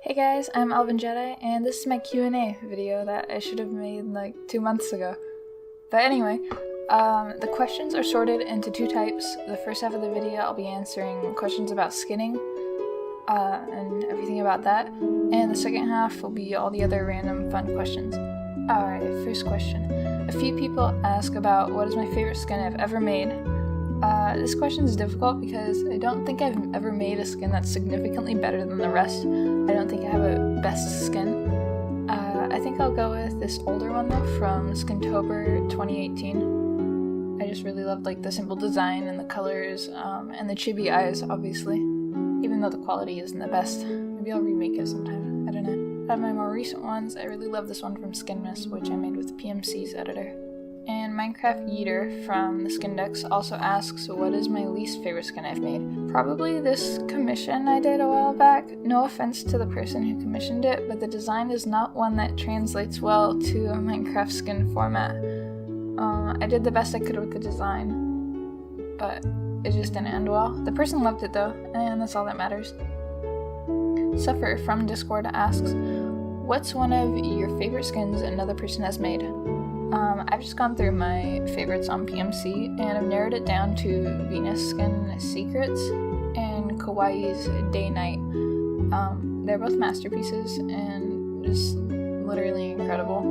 Hey guys, I'm ElvenJedi, and this is my Q&A video that I should have made like 2 months ago. But anyway, the questions are sorted into two types. The first half of the video I'll be answering questions about skinning, and everything about that. And the second half will be all the other random fun questions. Alright, first question. A few people ask about what is my favorite skin I've ever made. This question is difficult because I don't think I've ever made a skin that's significantly better than the rest. I don't think I have a best skin. I think I'll go with this older one though, from Skintober 2018. I just really loved like the simple design and the colors, and the chibi eyes, obviously. Even though the quality isn't the best. Maybe I'll remake it sometime, I don't know. Out of my more recent ones, I really love this one from Skinmas, which I made with PMC's editor. And Minecraft Yeeter from the Skindex also asks, what is my least favorite skin I've made? Probably this commission I did a while back. No offense to the person who commissioned it, but the design is not one that translates well to a Minecraft skin format. I did the best I could with the design, but it just didn't end well. The person loved it though, and that's all that matters. Suffer from Discord asks, what's one of your favorite skins another person has made? I've just gone through my favorites on PMC, and I've narrowed it down to Venus Skin Secrets and Kawaii's Day Night. They're both masterpieces and just literally incredible.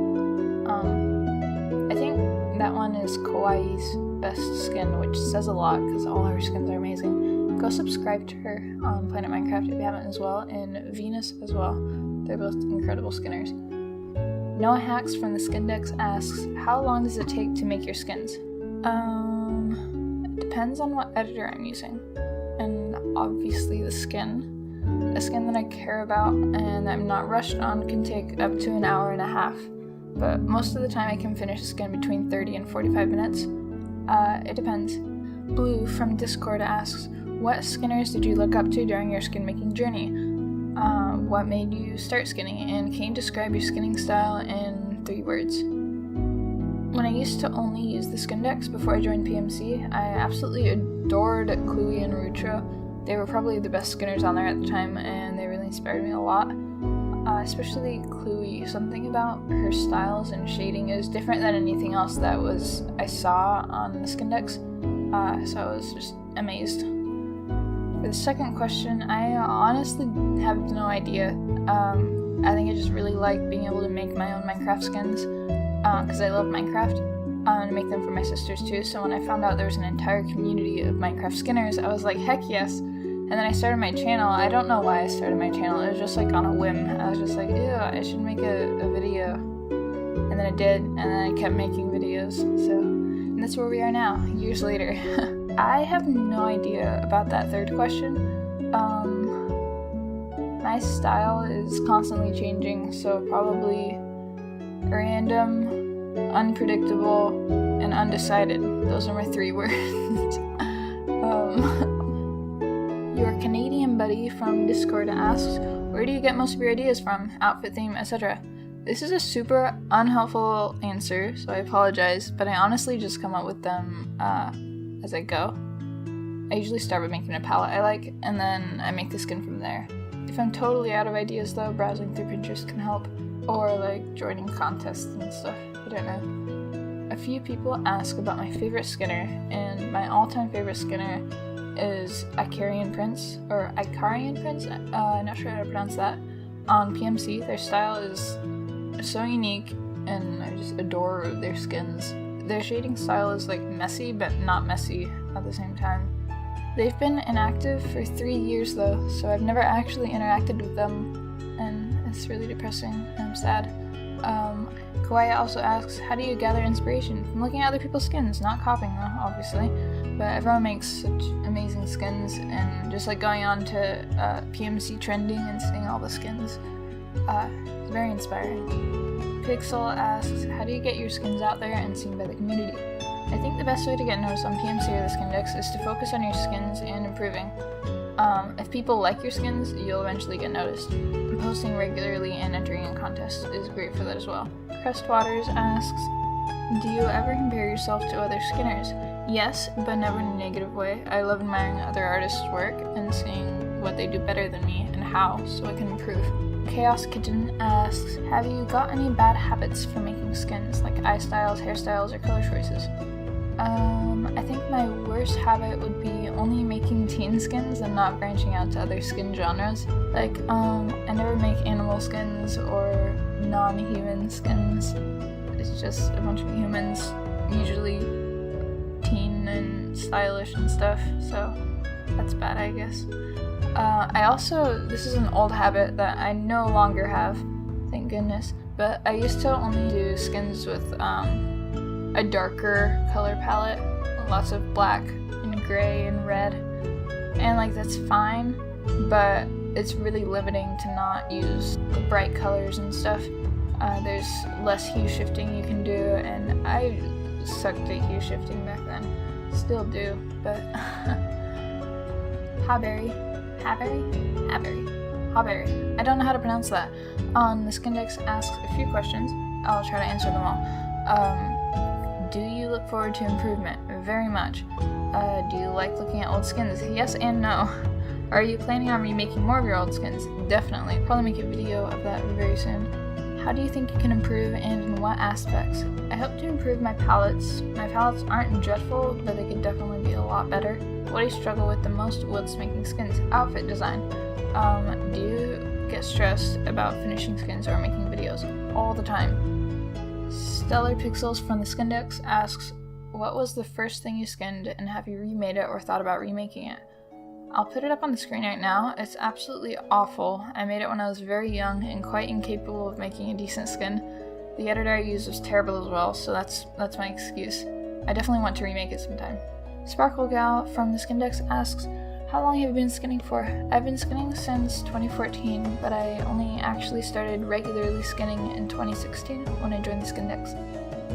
I think that one is Kawaii's best skin, which says a lot because all her skins are amazing. Go subscribe to her on Planet Minecraft if you haven't as well, and Venus as well. They're both incredible skinners. Noah Hacks from the Skindex asks, how long does it take to make your skins? It depends on what editor I'm using, and obviously the skin. A skin that I care about and I'm not rushed on can take up to an hour and a half, but most of the time I can finish a skin between 30 and 45 minutes. It depends. Blue from Discord asks, what skinners did you look up to during your skin making journey? What made you start skinning, and can you describe your skinning style in 3 words? When I used to only use the Skindex before I joined PMC, I absolutely adored Chloe and Rutro. They were probably the best skinners on there at the time, and they really inspired me a lot. Especially Chloe. Something about her styles and shading is different than anything else that I saw on the Skindex, so I was just amazed. For the second question, I honestly have no idea. I think I just really like being able to make my own Minecraft skins, because I love Minecraft, and make them for my sisters too. So when I found out there was an entire community of Minecraft skinners, I was like, heck yes. And then I started my channel. I don't know why I started my channel. It was just like on a whim. I was just like, ew, I should make a video. And then I did, and then I kept making videos. And that's where we are now, years later. I have no idea about that third question. My style is constantly changing, so probably random, unpredictable, and undecided. Those are my 3 words. Your Canadian buddy from Discord asks, where do you get most of your ideas from? Outfit theme, etc. This is a super unhelpful answer, so I apologize, but I honestly just come up with them as I go. I usually start with making a palette I like, and then I make the skin from there. If I'm totally out of ideas though, browsing through Pinterest can help, or like joining contests and stuff, I don't know. A few people ask about my favorite skinner, and my all-time favorite skinner is Icarian Prince, I'm not sure how to pronounce that, on PMC. Their style is so unique, and I just adore their skins. Their shading style is like messy, but not messy at the same time. They've been inactive for 3 years though, so I've never actually interacted with them, and it's really depressing, and I'm sad. Kawaii also asks, how do you gather inspiration? From looking at other people's skins, not copying them, obviously, but everyone makes such amazing skins, and just like going on to PMC trending and seeing all the skins, it's very inspiring. Pixel asks, how do you get your skins out there and seen by the community? I think the best way to get noticed on PMC or the Skindex is to focus on your skins and improving. If people like your skins, you'll eventually get noticed. And posting regularly and entering in contests is great for that as well. Crestwaters asks, do you ever compare yourself to other skinners? Yes, but never in a negative way. I love admiring other artists' work and seeing what they do better than me and how, so I can improve. Chaos Kitten asks, have you got any bad habits for making skins, like eye styles, hairstyles, or color choices? I think my worst habit would be only making teen skins and not branching out to other skin genres. Like, I never make animal skins or non-human skins. It's just a bunch of humans, usually teen and stylish and stuff, so that's bad, I guess. This is an old habit that I no longer have, thank goodness, but I used to only do skins with a darker color palette, lots of black and gray and red, and like that's fine, but it's really limiting to not use the bright colors and stuff. There's less hue shifting you can do, and I sucked at hue shifting back then. Still do, but Hawberry. I don't know how to pronounce that. The Skindex asks a few questions. I'll try to answer them all. Do you look forward to improvement? Very much. Do you like looking at old skins? Yes and no. Are you planning on remaking more of your old skins? Definitely. Probably make a video of that very soon. How do you think you can improve, and in what aspects? I hope to improve my palettes. My palettes aren't dreadful, but they could definitely be a lot better. What do you struggle with the most whilst making skins? Outfit design. Do you get stressed about finishing skins or making videos? All the time. Stellar Pixels from the Skindex asks, what was the first thing you skinned, and have you remade it or thought about remaking it? I'll put it up on the screen right now. It's absolutely awful. I made it when I was very young and quite incapable of making a decent skin. The editor I used was terrible as well, so that's my excuse. I definitely want to remake it sometime. Sparkle Gal from the Skindex asks, how long have you been skinning for? I've been skinning since 2014, but I only actually started regularly skinning in 2016 when I joined the Skindex.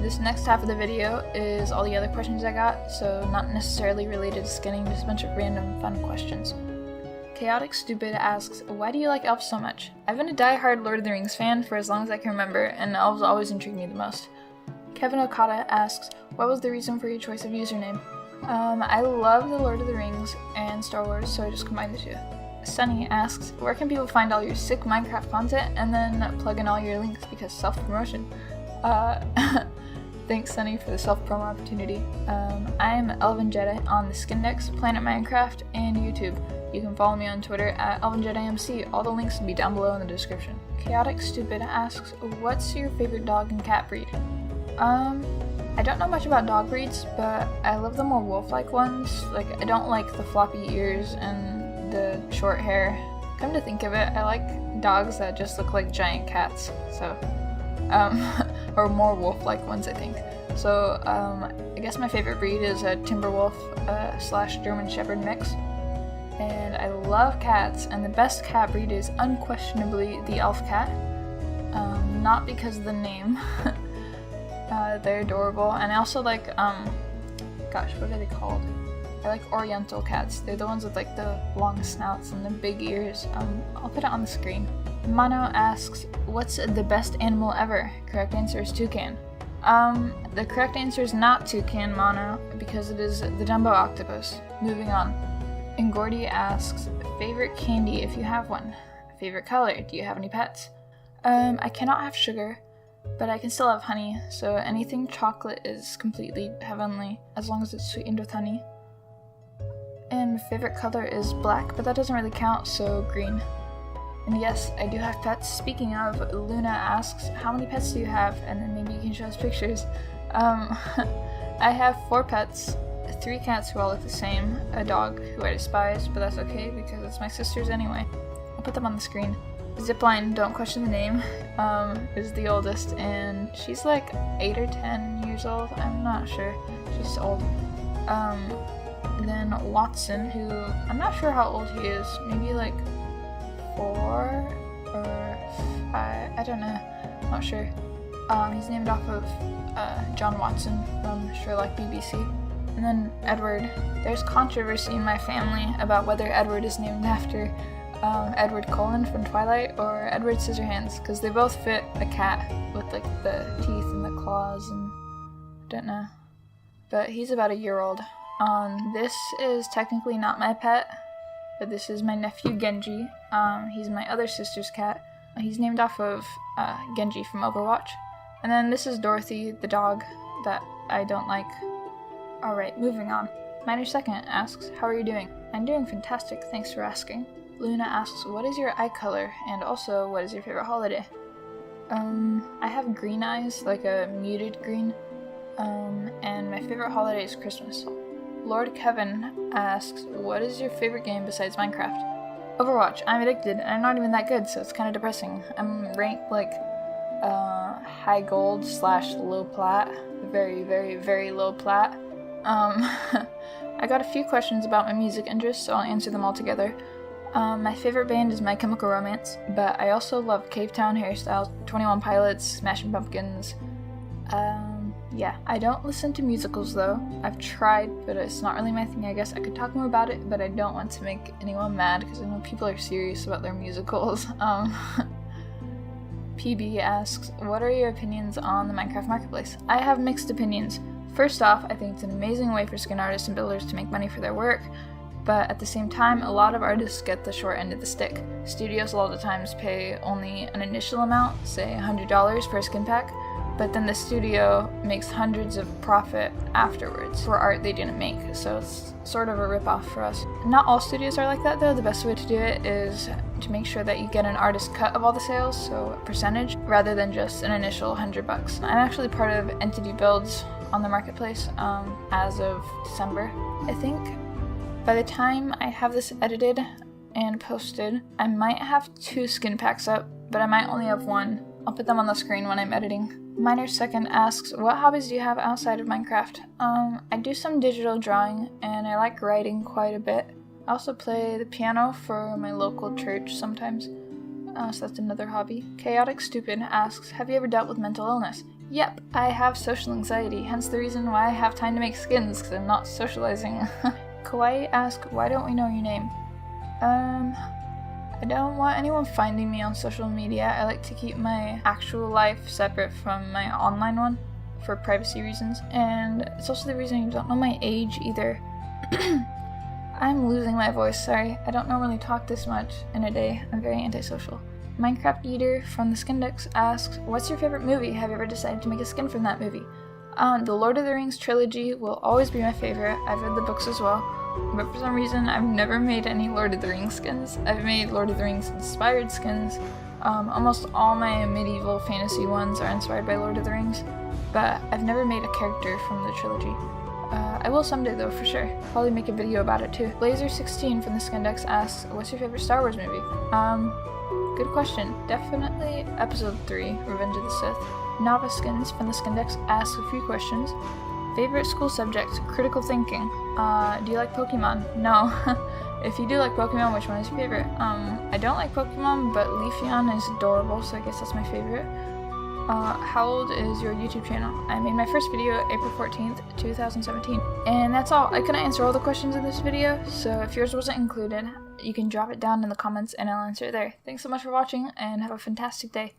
This next half of the video is all the other questions I got, so not necessarily related to skinning, just a bunch of random fun questions. Chaotic Stupid asks, why do you like elves so much? I've been a die-hard Lord of the Rings fan for as long as I can remember, and elves always intrigue me the most. Kevin Okada asks, what was the reason for your choice of username? I love the Lord of the Rings and Star Wars, so I just combined the two. Sunny asks, where can people find all your sick Minecraft content, and then plug in all your links because self-promotion. Thanks, Sunny, for the self-promo opportunity. I'm ElvenJedi on the Skindex, Planet Minecraft, and YouTube. You can follow me on Twitter at ElvenJediMC. All the links will be down below in the description. Chaotic Stupid asks, what's your favorite dog and cat breed? I don't know much about dog breeds, but I love the more wolf-like ones. Like, I don't like the floppy ears and the short hair. Come to think of it, I like dogs that just look like giant cats, so... or more wolf-like ones, I think. So, I guess my favorite breed is a Timberwolf / German Shepherd mix. And I love cats, and the best cat breed is unquestionably the elf cat. Not because of the name. They're adorable, and I also like, gosh, what are they called? I like Oriental cats. They're the ones with like the long snouts and the big ears. I'll put it on the screen. Mono asks, what's the best animal ever? Correct answer is toucan. The correct answer is not toucan, Mono, because it is the Dumbo octopus. Moving on. Ingordy asks, favorite candy if you have one? Favorite color? Do you have any pets? I cannot have sugar, but I can still have honey, so anything chocolate is completely heavenly, as long as it's sweetened with honey. And favorite color is black, but that doesn't really count, so green. And yes, I do have pets. Speaking of, Luna asks, how many pets do you have? And then maybe you can show us pictures. I have 4 pets, 3 cats who all look the same, a dog who I despise, but that's okay because it's my sister's anyway. I'll put them on the screen. Zipline, don't question the name, is the oldest, and she's like 8 or 10 years old, I'm not sure, she's old. Then Watson, who, I'm not sure how old he is, maybe like 4 or 5, I don't know, not sure. He's named off of John Watson from Sherlock BBC. And then Edward. There's controversy in my family about whether Edward is named after Edward Cullen from Twilight or Edward Scissorhands, because they both fit a cat with like the teeth and the claws and I don't know. But he's about a year old. This is technically not my pet, but this is my nephew Genji. He's my other sister's cat. He's named off of Genji from Overwatch. And then this is Dorothy, the dog that I don't like. Alright, moving on. Minor Second asks, how are you doing? I'm doing fantastic, thanks for asking. Luna asks, what is your eye color? And also, what is your favorite holiday? I have green eyes, like a muted green. And my favorite holiday is Christmas. Lord Kevin asks, what is your favorite game besides Minecraft? Overwatch. I'm addicted, and I'm not even that good, so it's kind of depressing. I'm ranked like high gold / low plat. Very, very, very low plat. I got a few questions about my music interests, so I'll answer them all together. My favorite band is My Chemical Romance, but I also love Cave Town, Hairstyles, 21 Pilots, Smashing Pumpkins. Yeah, I don't listen to musicals though. I've tried, but it's not really my thing. I guess I could talk more about it, but I don't want to make anyone mad because I know people are serious about their musicals. PB asks, what are your opinions on the Minecraft Marketplace? I have mixed opinions. First off, I think it's an amazing way for skin artists and builders to make money for their work, but at the same time, a lot of artists get the short end of the stick. Studios a lot of times pay only an initial amount, say $100 per skin pack, but then the studio makes hundreds of profit afterwards for art they didn't make, so it's sort of a rip-off for us. Not all studios are like that though. The best way to do it is to make sure that you get an artist cut of all the sales, so a percentage, rather than just an initial $100. I'm actually part of Entity Builds on the marketplace as of December. I think by the time I have this edited and posted, I might have 2 skin packs up, but I might only have 1. I'll put them on the screen when I'm editing. Minor Second asks, what hobbies do you have outside of Minecraft? I do some digital drawing, and I like writing quite a bit. I also play the piano for my local church sometimes, so that's another hobby. Chaotic Stupid asks, have you ever dealt with mental illness? Yep, I have social anxiety, hence the reason why I have time to make skins, because I'm not socializing. Kawaii asks, why don't we know your name? I don't want anyone finding me on social media. I like to keep my actual life separate from my online one for privacy reasons, and it's also the reason you don't know my age either. I'm losing my voice, sorry. I don't normally talk this much in a day. I'm very antisocial. Minecraft Eater from the Skindex asks, what's your favorite movie? Have you ever decided to make a skin from that movie? The Lord of the Rings trilogy will always be my favorite. I've read the books as well. But for some reason, I've never made any Lord of the Rings skins. I've made Lord of the Rings inspired skins. Almost all my medieval fantasy ones are inspired by Lord of the Rings, but I've never made a character from the trilogy. I will someday though, for sure. Probably make a video about it too. Blazer16 from the Skindex asks, what's your favorite Star Wars movie? Good question. Definitely Episode 3, Revenge of the Sith. Novaskins from the Skindex asks a few questions. Favorite school subject, critical thinking. Do you like Pokemon? No. If you do like Pokemon, which one is your favorite? I don't like Pokemon, but Leafeon is adorable, so I guess that's my favorite. How old is your YouTube channel? I made my first video April 14th, 2017. And that's all. I couldn't answer all the questions in this video, so if yours wasn't included, you can drop it down in the comments and I'll answer it there. Thanks so much for watching, and have a fantastic day.